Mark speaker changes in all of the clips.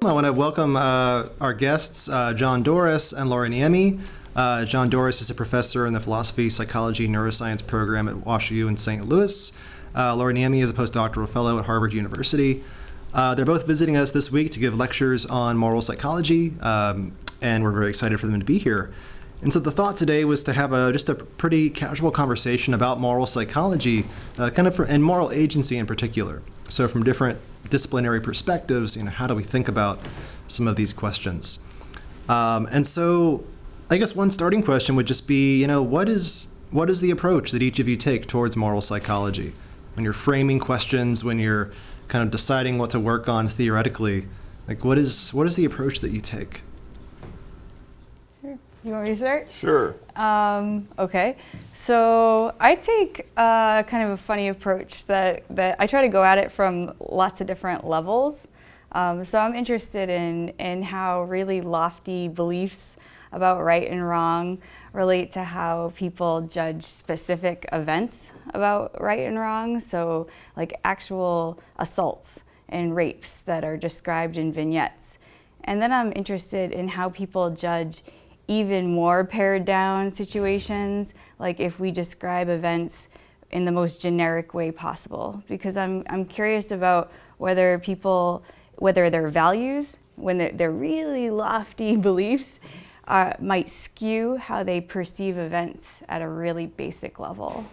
Speaker 1: I want to welcome our guests, John Doris and Laura Niemi. John Doris is a professor in the philosophy, psychology, neuroscience program at WashU in St. Louis. Laura Niemi is a postdoctoral fellow at Harvard University. They're both visiting us this week to give lectures on moral psychology, and we're very excited for them to be here. And so the thought today was to have just a pretty casual conversation about moral psychology, and moral agency in particular. So from different disciplinary perspectives, how do we think about some of these questions? And so I guess one starting question would just be, what is the approach that each of you take towards moral psychology? When you're framing questions, when you're kind of deciding what to work on theoretically, what is the approach that you take?
Speaker 2: You want me to start?
Speaker 3: Sure.
Speaker 2: Okay. So I take kind of a funny approach that I try to go at it from lots of different levels. So I'm interested in how really lofty beliefs about right and wrong relate to how people judge specific events about right and wrong. So like actual assaults and rapes that are described in vignettes. And then I'm interested in how people judge even more pared down situations, like if we describe events in the most generic way possible. Because I'm curious about whether their values, when they're really lofty beliefs, might skew how they perceive events at a really basic level.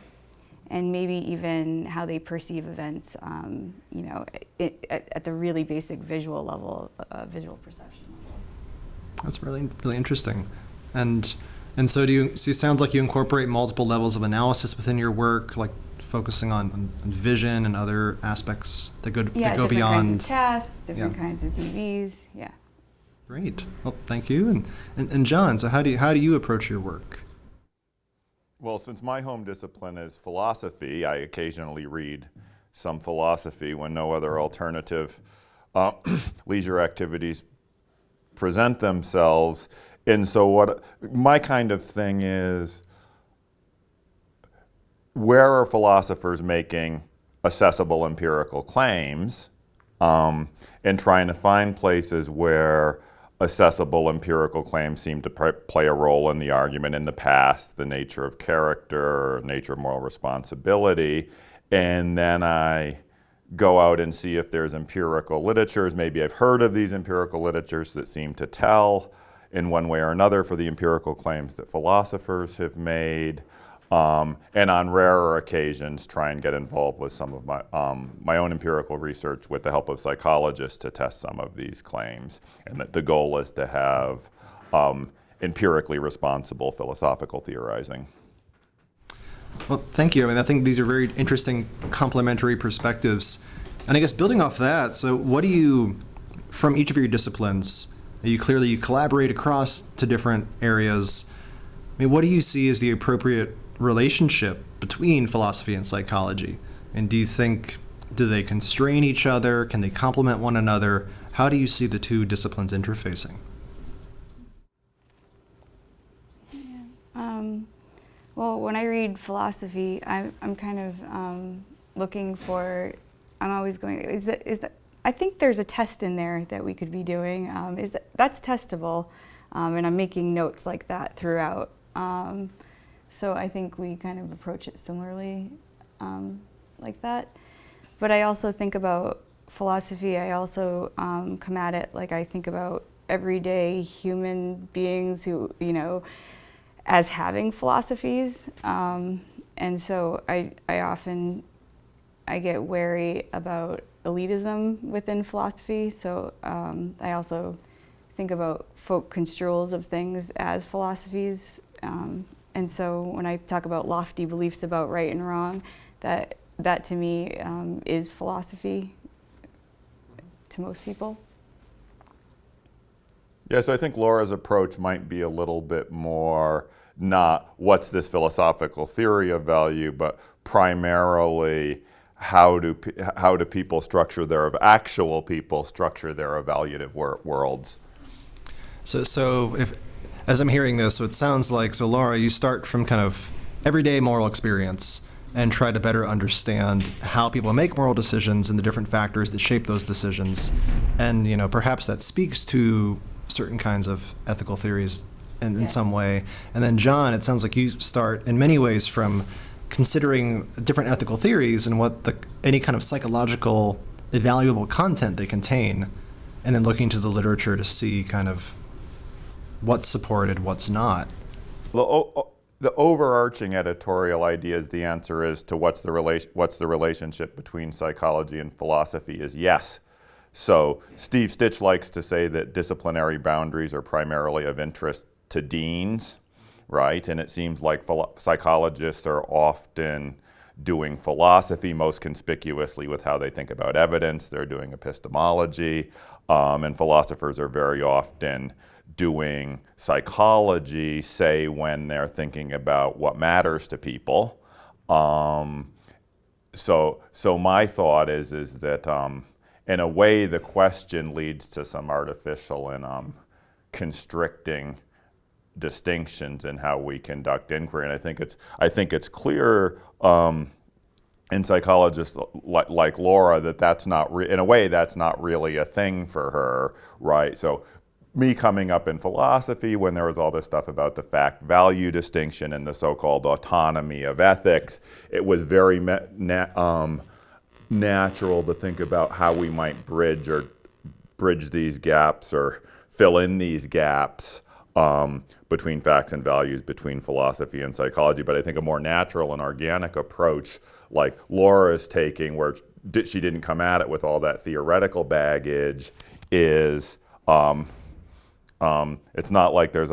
Speaker 2: And maybe even how they perceive events, at the really basic visual level, visual perception level.
Speaker 1: That's really, really interesting. And so it sounds like you incorporate multiple levels of analysis within your work, like focusing on vision and other aspects that go beyond.
Speaker 2: Different kinds of tests, different kinds of DVs, yeah.
Speaker 1: Great. Well, thank you. And John, so how do you approach your work?
Speaker 3: Well, since my home discipline is philosophy, I occasionally read some philosophy when no other alternative leisure activities present themselves. And so what my kind of thing is, where are philosophers making accessible empirical claims, and trying to find places where accessible empirical claims seem to play a role in the argument in the past, the nature of character, nature of moral responsibility, and then I go out and see if there's empirical literatures. Maybe I've heard of these empirical literatures that seem to tell in one way or another for the empirical claims that philosophers have made, and on rarer occasions try and get involved with some of my own empirical research with the help of psychologists to test some of these claims. And that the goal is to have empirically responsible philosophical theorizing.
Speaker 1: Well, thank you. I think these are very interesting complementary perspectives. And I guess building off that, so what do you, from each of your disciplines, you collaborate across to different areas. What do you see as the appropriate relationship between philosophy and psychology? And do they constrain each other? Can they complement one another? How do you see the two disciplines interfacing?
Speaker 2: Well, when I read philosophy, I'm kind of looking for, I'm always going, is that I think there's a test in there that we could be doing. That's testable, and I'm making notes like that throughout. So I think we kind of approach it similarly, like that. But I also think about philosophy. I also come at it like I think about everyday human beings who, as having philosophies. And so I often get wary about elitism within philosophy. So I also think about folk construals of things as philosophies. And so when I talk about lofty beliefs about right and wrong, that to me is philosophy to most people.
Speaker 3: Yeah, so I think Laura's approach might be a little bit more not what's this philosophical theory of value, but primarily how do people structure actual people structure their evaluative worlds.
Speaker 1: So if, as I'm hearing this, so it sounds like, so Laura, you start from kind of everyday moral experience and try to better understand how people make moral decisions and the different factors that shape those decisions. And, perhaps that speaks to certain kinds of ethical theories in some way. And then John, it sounds like you start in many ways from considering different ethical theories and what any kind of psychological evaluable content they contain, and then looking to the literature to see kind of what's supported, what's not.
Speaker 3: The overarching editorial idea is the answer is to what's the relationship between psychology and philosophy is yes. So Steve Stitch likes to say that disciplinary boundaries are primarily of interest to deans, right? And it seems like psychologists are often doing philosophy most conspicuously with how they think about evidence. They're doing epistemology, and philosophers are very often doing psychology, say when they're thinking about what matters to people. So my thought is that in a way the question leads to some artificial and constricting distinctions in how we conduct inquiry, and I think it's clear in psychologists like Laura that that's not in a way that's not really a thing for her, right? So me coming up in philosophy when there was all this stuff about the fact-value distinction and the so-called autonomy of ethics, it was very natural to think about how we might bridge these gaps or fill in these gaps between facts and values, between philosophy and psychology. But I think a more natural and organic approach like Laura is taking, where she didn't come at it with all that theoretical baggage, is it's not like there's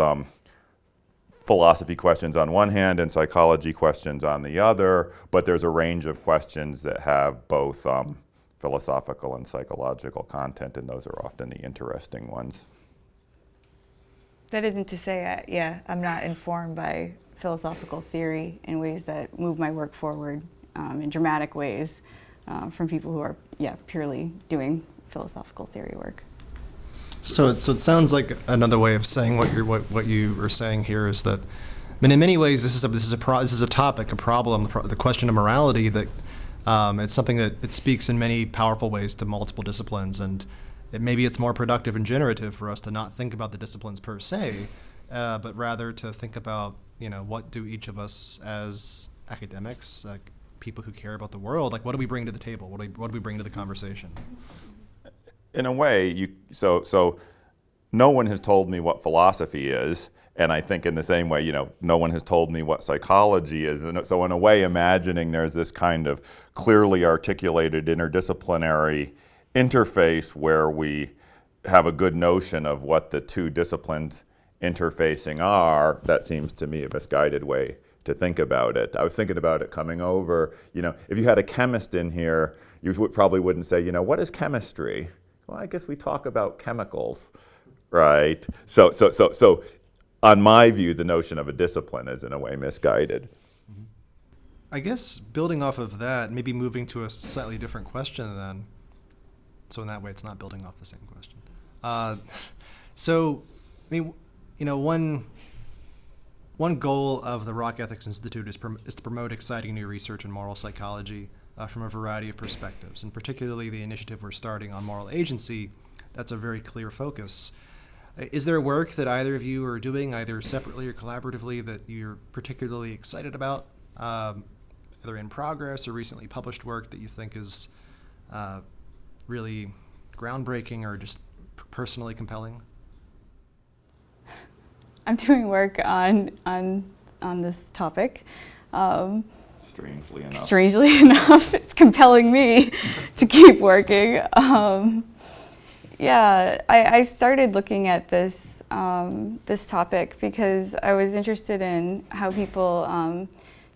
Speaker 3: philosophy questions on one hand and psychology questions on the other, but there's a range of questions that have both philosophical and psychological content, and those are often the interesting ones.
Speaker 2: That isn't to say, I'm not informed by philosophical theory in ways that move my work forward in dramatic ways from people who are, purely doing philosophical theory work.
Speaker 1: So it sounds like another way of saying what you were saying here is that, I mean, in many ways, this is a topic, a problem, the question of morality that it's something that it speaks in many powerful ways to multiple disciplines, and maybe it's more productive and generative for us to not think about the disciplines per se, but rather to think about, what do each of us as academics, like people who care about the world, like what do we bring to the table? What do we bring to the conversation?
Speaker 3: In a way, so no one has told me what philosophy is, and I think in the same way, no one has told me what psychology is. And so in a way, imagining there's this kind of clearly articulated interdisciplinary interface where we have a good notion of what the two disciplines interfacing are, that seems to me a misguided way to think about it. I was thinking about it coming over, if you had a chemist in here, you probably wouldn't say, what is chemistry? Well, I guess we talk about chemicals, right? So on my view, the notion of a discipline is in a way misguided.
Speaker 1: I guess building off of that, maybe moving to a slightly different question then. So in that way, it's not building off the same question. So, I mean, one goal of the Rock Ethics Institute is to promote exciting new research in moral psychology from a variety of perspectives, and particularly the initiative we're starting on moral agency, that's a very clear focus. Is there work that either of you are doing, either separately or collaboratively, that you're particularly excited about, either in progress or recently published work that you think is really groundbreaking or just personally compelling?
Speaker 2: I'm doing work on this topic. Strangely enough, it's compelling me to keep working. I started looking at this topic because I was interested in how people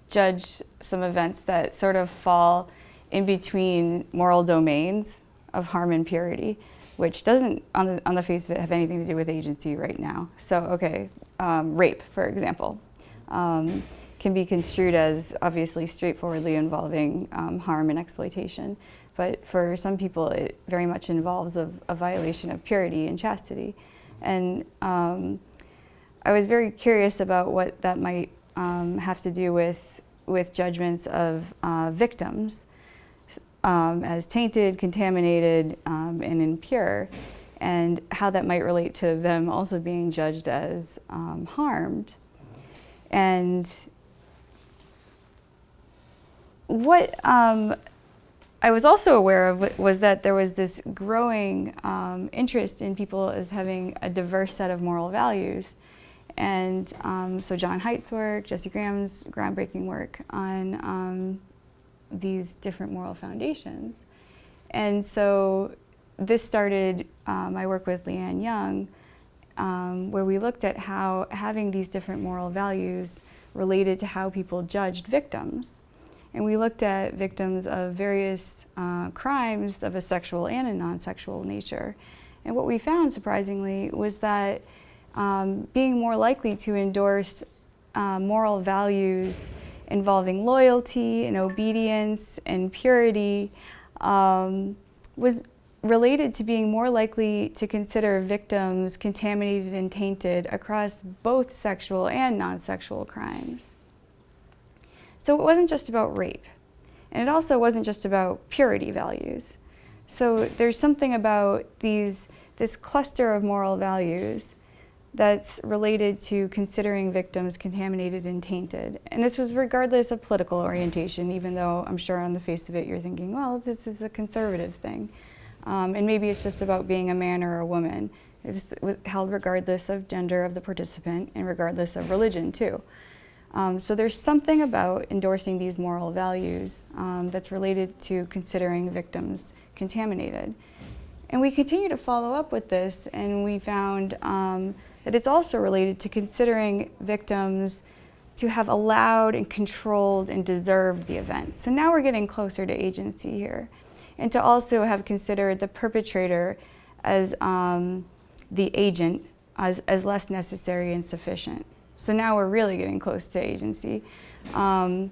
Speaker 2: judge some events that sort of fall in between moral domains of harm and purity. which doesn't, on the face of it, have anything to do with agency right now. So, okay, rape, for example, can be construed as obviously straightforwardly involving harm and exploitation. But for some people, it very much involves a violation of purity and chastity. And I was very curious about what that might have to do with judgments of victims as tainted, contaminated, and impure, and how that might relate to them also being judged as harmed. And what I was also aware of was that there was this growing interest in people as having a diverse set of moral values. And so John Haidt's work, Jesse Graham's groundbreaking work on these different moral foundations. And so this started my work with Leanne Young, where we looked at how having these different moral values related to how people judged victims. And we looked at victims of various crimes of a sexual and a non-sexual nature. And what we found, surprisingly, was that being more likely to endorse moral values involving loyalty and obedience and purity was related to being more likely to consider victims contaminated and tainted across both sexual and non-sexual crimes. So it wasn't just about rape, and it also wasn't just about purity values. So there's something about this cluster of moral values that's related to considering victims contaminated and tainted. And this was regardless of political orientation, even though I'm sure on the face of it you're thinking, well, this is a conservative thing. And maybe it's just about being a man or a woman. It's held regardless of gender of the participant and regardless of religion too. So there's something about endorsing these moral values that's related to considering victims contaminated. And we continue to follow up with this, and we found that it's also related to considering victims to have allowed and controlled and deserved the event. So now we're getting closer to agency here. And to also have considered the perpetrator as the agent as less necessary and sufficient. So now we're really getting close to agency. And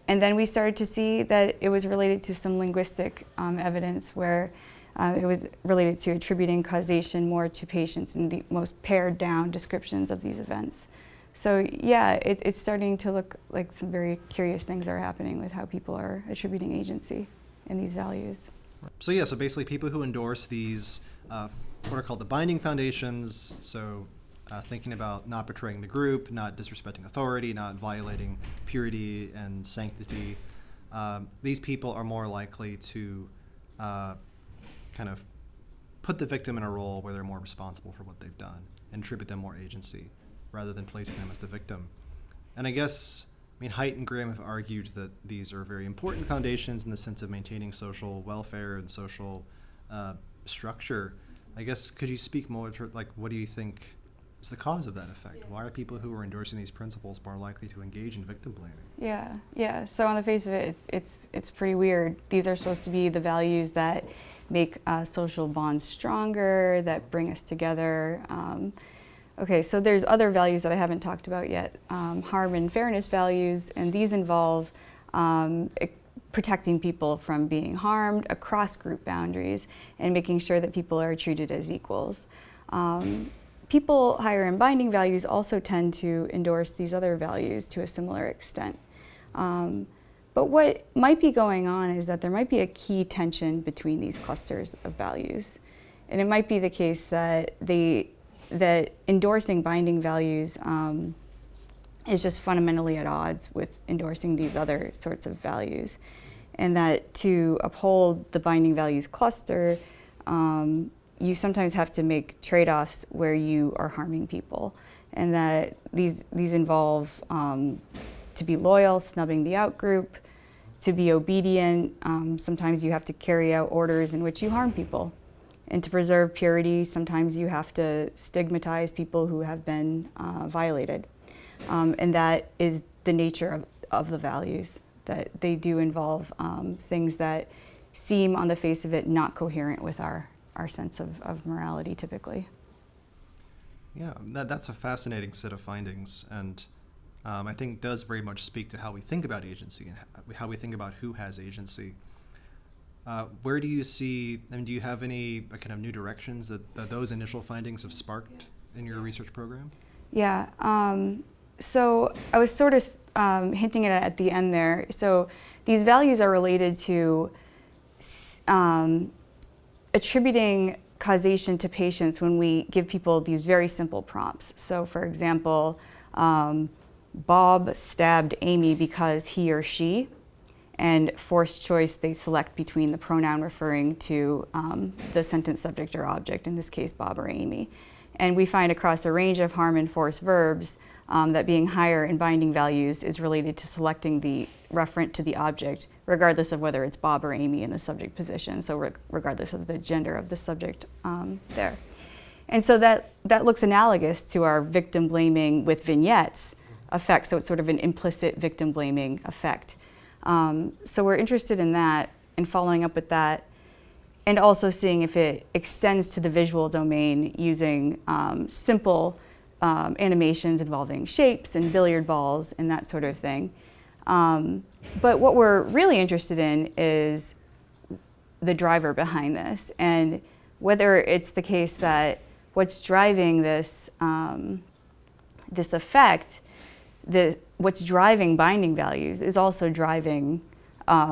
Speaker 2: then we started to see that it was related to some linguistic evidence where it was related to attributing causation more to patients in the most pared down descriptions of these events. So yeah, it's starting to look like some very curious things are happening with how people are attributing agency in these values.
Speaker 1: So yeah, so basically people who endorse these, what are called the binding foundations, so thinking about not betraying the group, not disrespecting authority, not violating purity and sanctity, these people are more likely to kind of put the victim in a role where they're more responsible for what they've done and attribute them more agency rather than placing them as the victim. And I guess, Haidt and Graham have argued that these are very important foundations in the sense of maintaining social welfare and social structure. I guess, could you speak more to, what do you think is the cause of that effect? Why are people who are endorsing these principles more likely to engage in victim blaming?
Speaker 2: Yeah. So on the face of it, it's pretty weird. These are supposed to be the values that make social bonds stronger, that bring us together. Okay, so there's other values that I haven't talked about yet, harm and fairness values, and these involve protecting people from being harmed across group boundaries and making sure that people are treated as equals. People higher in binding values also tend to endorse these other values to a similar extent. But what might be going on is that there might be a key tension between these clusters of values. And it might be the case that endorsing binding values is just fundamentally at odds with endorsing these other sorts of values. And that to uphold the binding values cluster, you sometimes have to make trade-offs where you are harming people. And that these involve to be loyal, snubbing the outgroup, to be obedient. Sometimes you have to carry out orders in which you harm people. And to preserve purity, sometimes you have to stigmatize people who have been violated. And that is the nature of the values, that they do involve things that seem on the face of it not coherent with our our sense of morality typically.
Speaker 1: Yeah, that's a fascinating set of findings, and I think does very much speak to how we think about agency and how we think about who has agency. Where do you see, I mean, do you have any kind of new directions that those initial findings have sparked in your research program?
Speaker 2: Yeah, so I was sort of hinting at the end there. So these values are related to attributing causation to patients when we give people these very simple prompts. So for example, Bob stabbed Amy because he or she, and forced choice, they select between the pronoun referring to the sentence subject or object, in this case Bob or Amy. And we find across a range of harm and force verbs that being higher in binding values is related to selecting the referent to the object, regardless of whether it's Bob or Amy in the subject position, so regardless of the gender of the subject there. And so that looks analogous to our victim blaming with vignettes effect, so it's sort of an implicit victim blaming effect. So we're interested in that and following up with that, and also seeing if it extends to the visual domain using simple animations involving shapes and billiard balls and that sort of thing. But what we're really interested in is the driver behind this, and whether it's the case that what's driving this this effect, what's driving binding values is also driving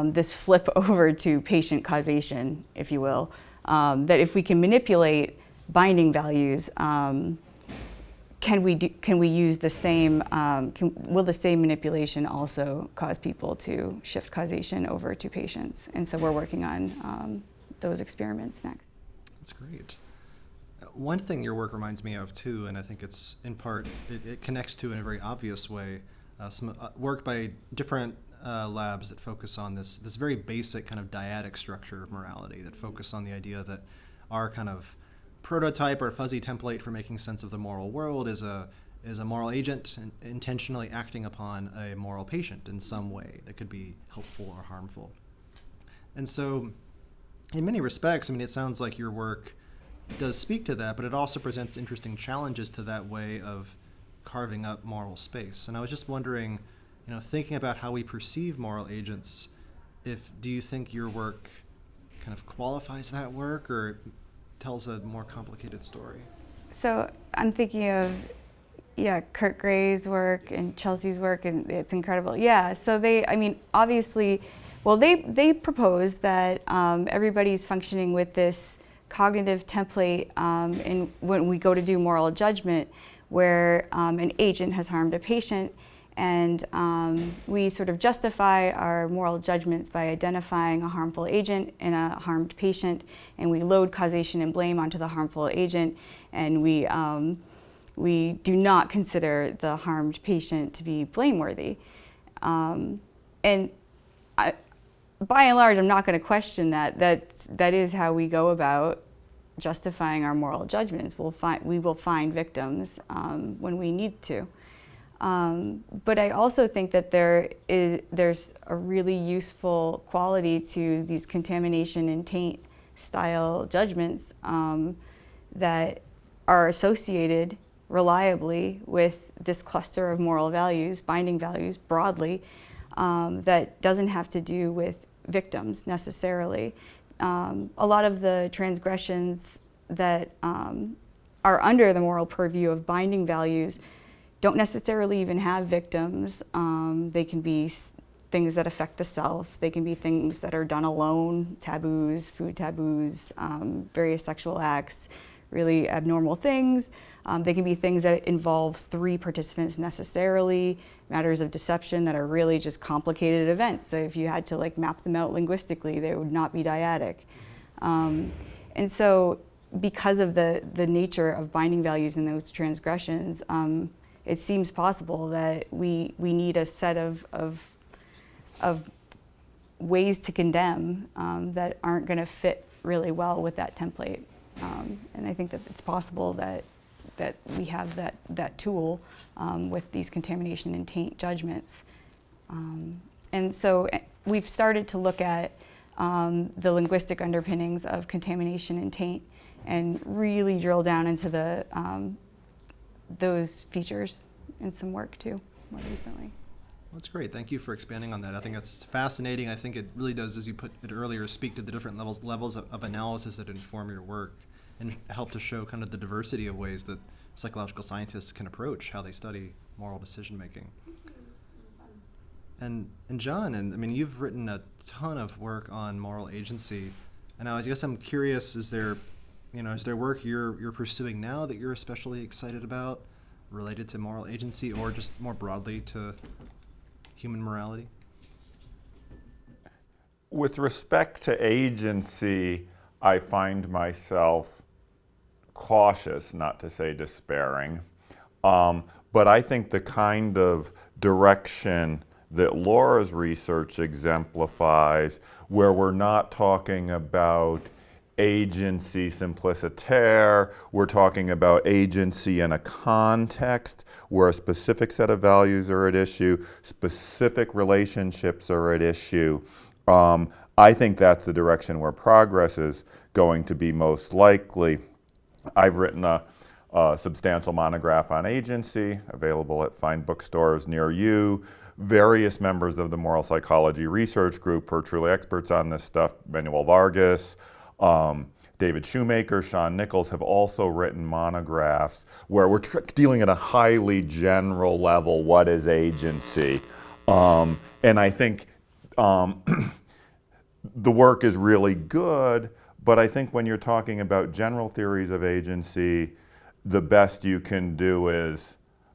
Speaker 2: this flip over to patient causation, if you will. That if we can manipulate binding values, can we use the same? Will the same manipulation also cause people to shift causation over to patients? And so we're working on those experiments next.
Speaker 1: That's great. One thing your work reminds me of too, and I think it's in part, it connects to in a very obvious way, some work by different labs that focus on this very basic kind of dyadic structure of morality, that focus on the idea that our kind of prototype or fuzzy template for making sense of the moral world is a moral agent intentionally acting upon a moral patient in some way that could be helpful or harmful. And so in many respects, I mean, it sounds like your work does speak to that, but it also presents interesting challenges to that way of carving up moral space. And I was just wondering, thinking about how we perceive moral agents, do you think your work kind of qualifies that work or tells a more complicated story?
Speaker 2: So I'm thinking of, Kurt Gray's work and Chelsea's work, and it's incredible. Yeah, so obviously, they propose that everybody's functioning with this cognitive template when we go to do moral judgment, where an agent has harmed a patient, and we sort of justify our moral judgments by identifying a harmful agent and a harmed patient, and we load causation and blame onto the harmful agent, and we do not consider the harmed patient to be blameworthy. And by and large, I'm not going to question that. That is how we go about justifying our moral judgments. We will find victims when we need to. But I also think that there's a really useful quality to these contamination and taint style judgments that are associated reliably with this cluster of moral values, binding values broadly, that doesn't have to do with victims necessarily. A lot of the transgressions that are under the moral purview of binding values don't necessarily even have victims. They can be things that affect the self. They can be things that are done alone, taboos, food taboos, various sexual acts, really abnormal things. They can be things that involve 3 participants necessarily, matters of deception that are really just complicated events. So if you had to map them out linguistically, they would not be dyadic. And so because of the nature of binding values in those transgressions, it seems possible that we need a set of ways to condemn that aren't going to fit really well with that template. And I think that it's possible that we have that tool with these contamination and taint judgments. And so we've started to look at the linguistic underpinnings of contamination and taint and really drill down into the those features in some work too, more recently.
Speaker 1: That's great. Thank you for expanding on that. I think that's fascinating. I think it really does, as you put it earlier, speak to the different levels of analysis that inform your work and help to show kind of the diversity of ways that psychological scientists can approach how they study moral decision making. And John, I mean, you've written a ton of work on moral agency, and I guess I'm curious: is there work you're pursuing now that you're especially excited about, related to moral agency, or just more broadly to human morality?
Speaker 3: With respect to agency, I find myself cautious, not to say despairing. But I think the kind of direction that Laura's research exemplifies, where we're not talking about agency simpliciter, we're talking about agency in a context where a specific set of values are at issue, specific relationships are at issue. I think that's the direction where progress is going to be most likely. I've written a substantial monograph on agency, available at fine bookstores near you. Various members of the moral psychology research group who are truly experts on this stuff, Manuel Vargas, David Shoemaker, Sean Nichols, have also written monographs where we're dealing at a highly general level, what is agency? And I think the work is really good, but I think when you're talking about general theories of agency, the best you can do is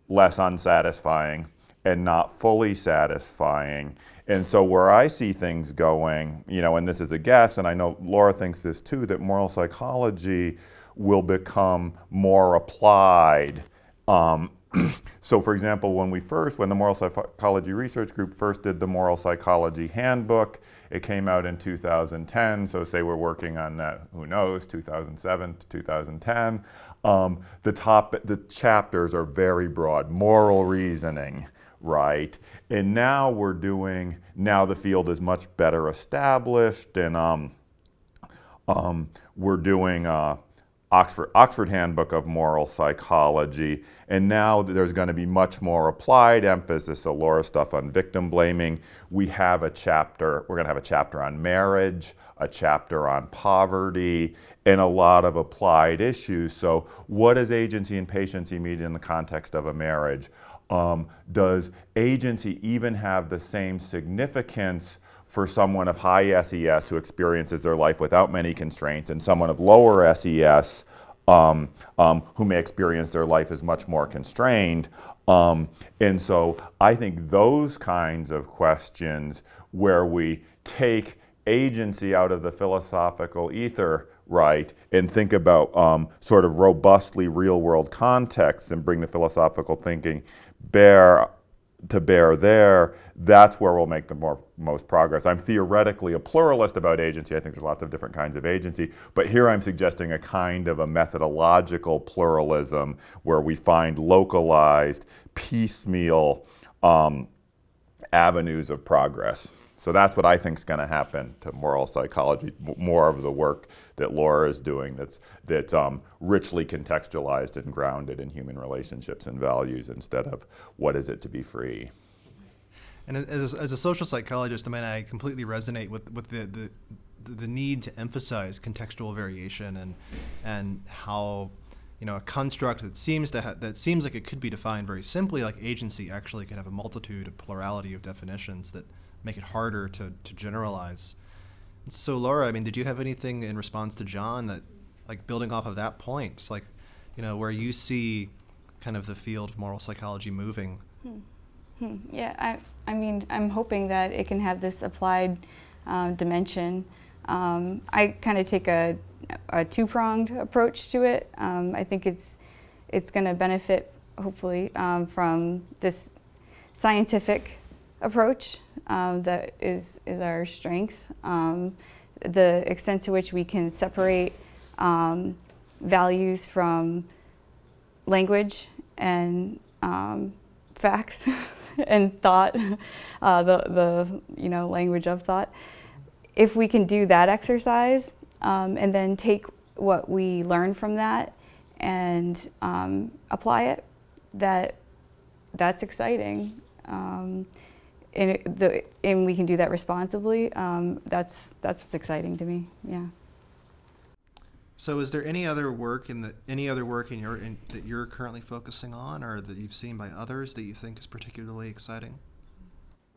Speaker 3: less unsatisfying and not fully satisfying. And so where I see things going, and this is a guess, and I know Laura thinks this too, that moral psychology will become more applied. So for example, when the Moral Psychology Research Group first did the Moral Psychology Handbook, it came out in 2010, so say we're working on that, who knows, 2007 to 2010. The chapters are very broad, moral reasoning, right? And now the field is much better established, and we're doing Oxford Handbook of Moral Psychology, and now there's going to be much more applied emphasis. So Laura's stuff on victim blaming. We're going to have a chapter on marriage, a chapter on poverty, and a lot of applied issues. So what does agency and patiency mean in the context of a marriage? Does agency even have the same significance for someone of high SES who experiences their life without many constraints, and someone of lower SES who may experience their life as much more constrained? And so I think those kinds of questions, where we take agency out of the philosophical ether, right, and think about sort of robustly real-world contexts and bring the philosophical thinking to bear there, that's where we'll make the most progress. I'm theoretically a pluralist about agency. I think there's lots of different kinds of agency, but here I'm suggesting a kind of a methodological pluralism where we find localized, piecemeal avenues of progress. So that's what I think is going to happen to moral psychology, more of the work that Laura is doing that's richly contextualized and grounded in human relationships and values, instead of what is it to be free.
Speaker 1: And as a social psychologist, I mean, I completely resonate with the need to emphasize contextual variation and how a construct that seems like it could be defined very simply, like agency, actually could have a multitude, a plurality of definitions that make it harder to generalize. So Laura, I mean, did you have anything in response to John that, like, building off of that point, like, where you see kind of the field of moral psychology moving?
Speaker 2: Yeah, I mean, I'm hoping that it can have this applied dimension. I kind of take a two-pronged approach to it. I think it's going to benefit, hopefully, from this scientific approach that is our strength. The extent to which we can separate values from language and facts and thought, the language of thought. If we can do that exercise and then take what we learn from that and apply it, that's exciting. And we can do that responsibly. That's what's exciting to me. Yeah.
Speaker 1: So, is there any other work in that you're currently focusing on, or that you've seen by others that you think is particularly exciting?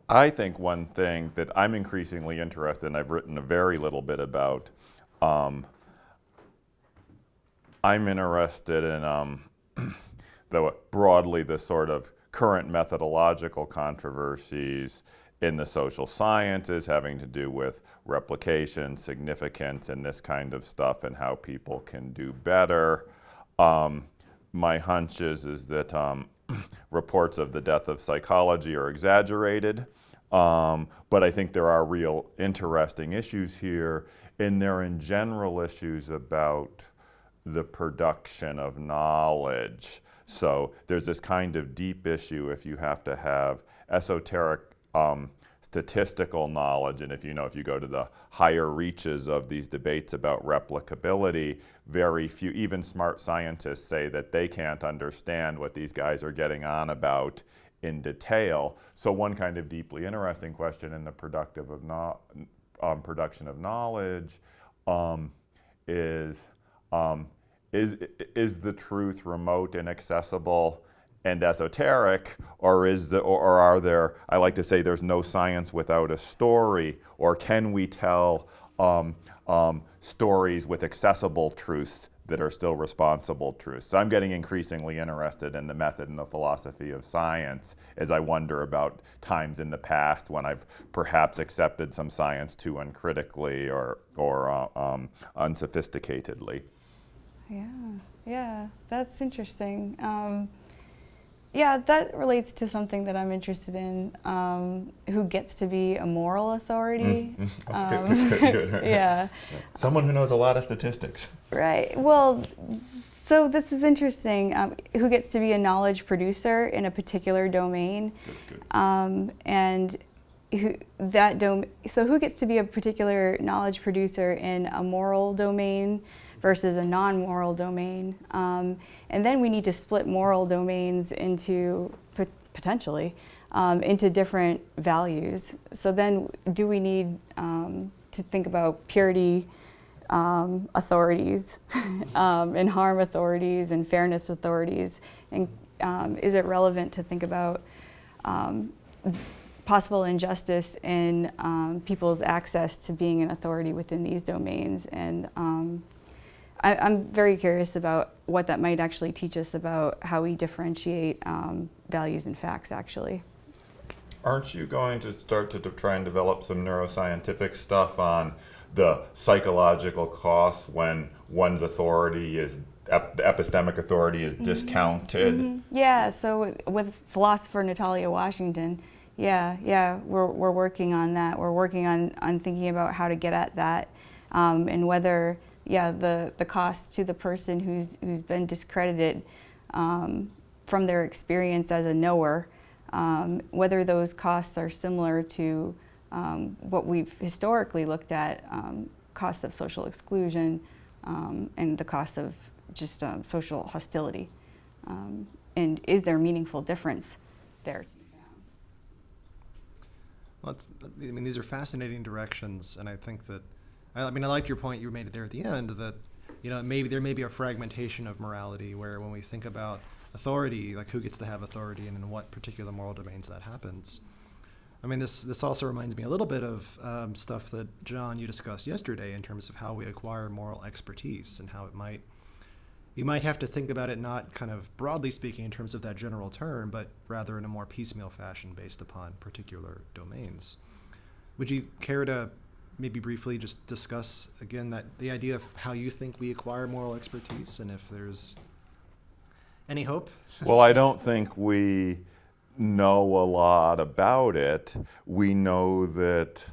Speaker 3: I think one thing that I'm increasingly interested in, I've written a very little bit about, I'm interested in broadly the sort of current methodological controversies in the social sciences having to do with replication, significance, and this kind of stuff, and how people can do better. My hunch is that reports of the death of psychology are exaggerated, but I think there are real interesting issues here, and there are in general issues about the production of knowledge. So there's this kind of deep issue if you have to have esoteric statistical knowledge, and if you go to the higher reaches of these debates about replicability, very few, even smart scientists, say that they can't understand what these guys are getting on about in detail. So one kind of deeply interesting question in the production of knowledge is the truth remote, inaccessible, and esoteric, or are there? I like to say there's no science without a story, or can we tell stories with accessible truths that are still responsible truths? So I'm getting increasingly interested in the method and the philosophy of science as I wonder about times in the past when I've perhaps accepted some science too uncritically or unsophisticatedly.
Speaker 2: Yeah, that's interesting. Yeah, that relates to something that I'm interested in. Who gets to be a moral authority?
Speaker 3: Good.
Speaker 2: Yeah.
Speaker 3: Someone who knows a lot of statistics.
Speaker 2: Right. Well, so this is interesting. Who gets to be a knowledge producer in a particular domain?
Speaker 3: Good.
Speaker 2: And so who gets to be a particular knowledge producer in a moral domain versus a non-moral domain? And then we need to split moral domains into, potentially, into different values. So then do we need to think about purity authorities and harm authorities and fairness authorities? And is it relevant to think about possible injustice in people's access to being an authority within these domains? And I'm very curious about what that might actually teach us about how we differentiate values and facts, actually.
Speaker 3: Aren't you going to start to try and develop some neuroscientific stuff on the psychological costs when one's authority is, epistemic authority is discounted?
Speaker 2: Mm-hmm. Yeah, so with philosopher Natalia Washington, we're working on that. We're working on thinking about how to get at that, and whether the cost to the person who's been discredited from their experience as a knower, whether those costs are similar to what we've historically looked at, costs of social exclusion and the cost of just social hostility. And is there meaningful difference there to be found?
Speaker 1: Well, these are fascinating directions, and I think that I liked your point you made there at the end that, maybe there may be a fragmentation of morality where when we think about authority, like who gets to have authority and in what particular moral domains that happens. This also reminds me a little bit of stuff that, John, you discussed yesterday in terms of how we acquire moral expertise and how you might have to think about it not kind of broadly speaking in terms of that general term, but rather in a more piecemeal fashion based upon particular domains. Would you care to maybe briefly just discuss again the idea of how you think we acquire moral expertise and if there's any hope?
Speaker 3: Well, I don't think we know a lot about it. We know that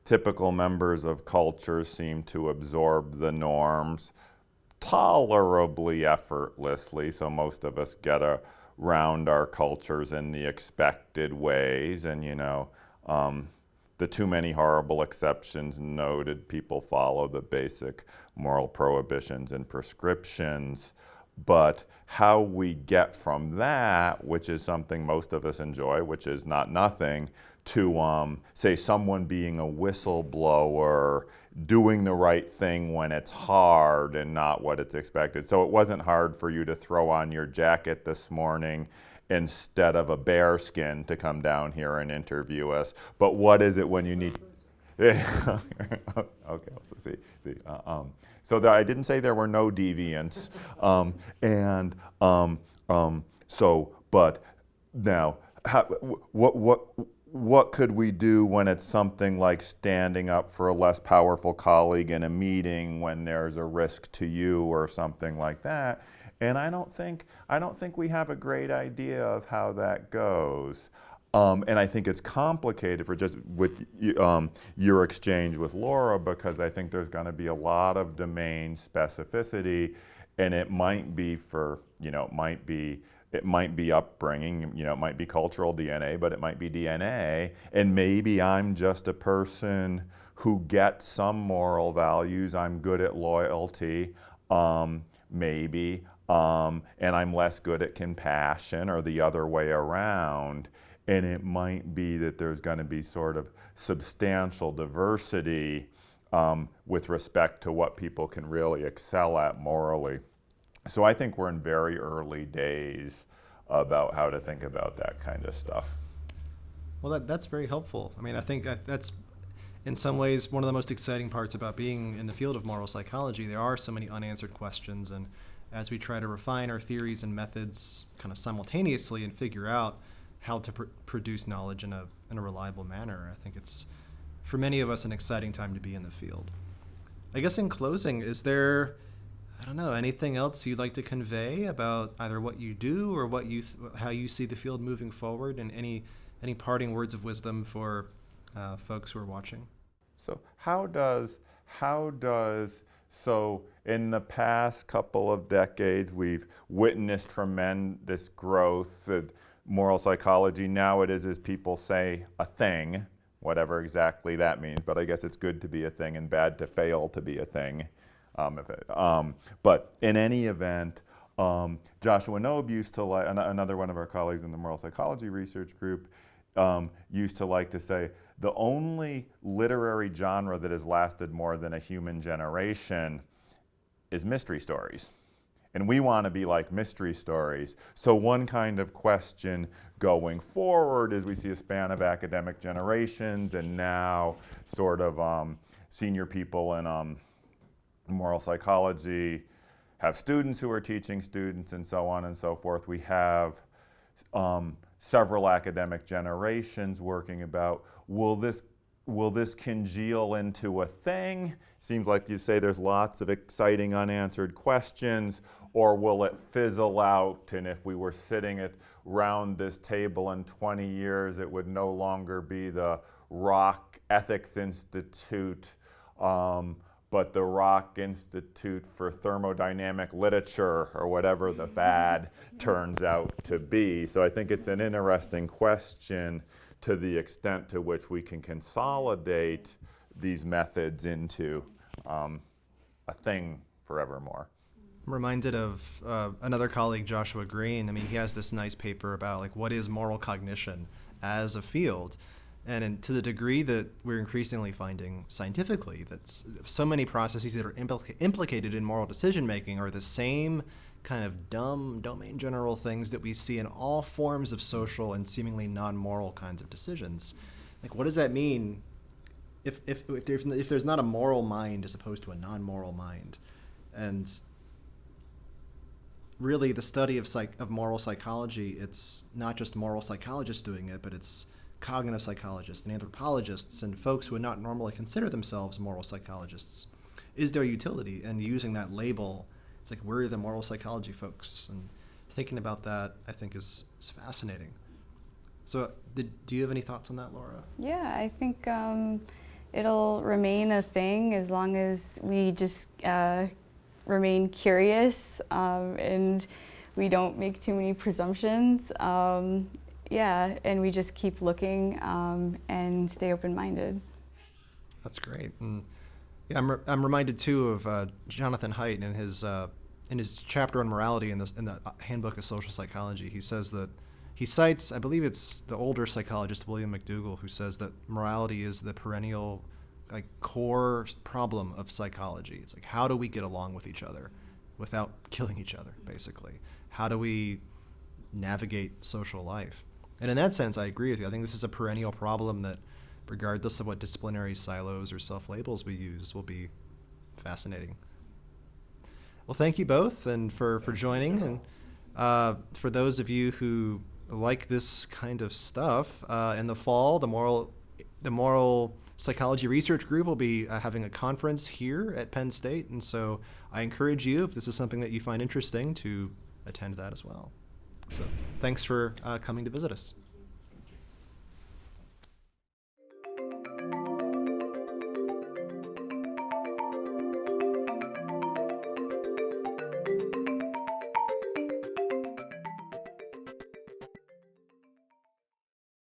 Speaker 3: typical members of cultures seem to absorb the norms tolerably effortlessly, so most of us get around our cultures in the expected ways, and the too many horrible exceptions noted, people follow the basic moral prohibitions and prescriptions. But how we get from that, which is something most of us enjoy, which is not nothing, to say someone being a whistleblower, doing the right thing when it's hard and not what it's expected. So it wasn't hard for you to throw on your jacket this morning instead of a bear skin to come down here and interview us. But what is it when you need? Okay, so so I didn't say there were no deviants, but now, what could we do when it's something like standing up for a less powerful colleague in a meeting when there's a risk to you or something like that? And I don't think we have a great idea of how that goes. And I think it's complicated for just with your exchange with Laura, because I think there's going to be a lot of domain specificity, and it might be for, it might be upbringing, it might be cultural DNA, but it might be DNA, and maybe I'm just a person who gets some moral values. I'm good at loyalty, maybe, and I'm less good at compassion, or the other way around. And it might be that there's going to be sort of substantial diversity with respect to what people can really excel at morally. So I think we're in very early days about how to think about that kind of stuff.
Speaker 1: Well, that's very helpful. I mean, I think that's in some ways one of the most exciting parts about being in the field of moral psychology. There are so many unanswered questions, and as we try to refine our theories and methods kind of simultaneously and figure out how to produce knowledge in a reliable manner, I think it's, for many of us, an exciting time to be in the field. I guess in closing, is there, I don't know, anything else you'd like to convey about either what you do or what how you see the field moving forward, and any parting words of wisdom for folks who are watching?
Speaker 3: So so in the past couple of decades, we've witnessed tremendous growth. Moral psychology nowadays is people say a thing, whatever exactly that means, but I guess it's good to be a thing and bad to fail to be a thing. But in any event, Joshua Knobe used to like, another one of our colleagues in the moral psychology research group, used to like to say, the only literary genre that has lasted more than a human generation is mystery stories. And we want to be like mystery stories. So one kind of question going forward is we see a span of academic generations, and now sort of senior people in moral psychology have students who are teaching students, and so on and so forth. We have several academic generations working about, will this congeal into a thing? Seems like you say there's lots of exciting unanswered questions, or will it fizzle out, and if we were sitting around this table in 20 years, it would no longer be the Rock Ethics Institute, but the Rock Institute for Thermodynamic Literature, or whatever the fad turns out to be. So I think it's an interesting question to the extent to which we can consolidate these methods into a thing forevermore.
Speaker 1: I'm reminded of another colleague, Joshua Green. I mean, he has this nice paper about like what is moral cognition as a field. And to the degree that we're increasingly finding scientifically that so many processes that are implicated in moral decision-making are the same kind of dumb domain general things that we see in all forms of social and seemingly non-moral kinds of decisions. Like, what does that mean if there's not a moral mind as opposed to a non-moral mind? And really, the study of moral psychology, it's not just moral psychologists doing it, but it's cognitive psychologists and anthropologists and folks who would not normally consider themselves moral psychologists. Is there utility in using that label? It's like, we're the moral psychology folks. And thinking about that, I think, is fascinating. So do you have any thoughts on that, Laura?
Speaker 2: Yeah, I think it'll remain a thing as long as we just remain curious and we don't make too many presumptions. yeah, and we just keep looking and stay open-minded.
Speaker 1: That's great. And yeah, I'm reminded too of Jonathan Haidt in his chapter on morality in the Handbook of Social Psychology. He says that he cites, I believe it's the older psychologist William McDougall, who says that morality is the perennial core problem of psychology. It's like, how do we get along with each other without killing each other, basically? How do we navigate social life? And in that sense, I agree with you. I think this is a perennial problem that, regardless of what disciplinary silos or self-labels we use, will be fascinating. Well, thank you both and for joining. And for those of you who like this kind of stuff, in the fall, the Moral Psychology Research Group will be having a conference here at Penn State. And so I encourage you, if this is something that you find interesting, to attend that as well. So thanks for coming to visit us.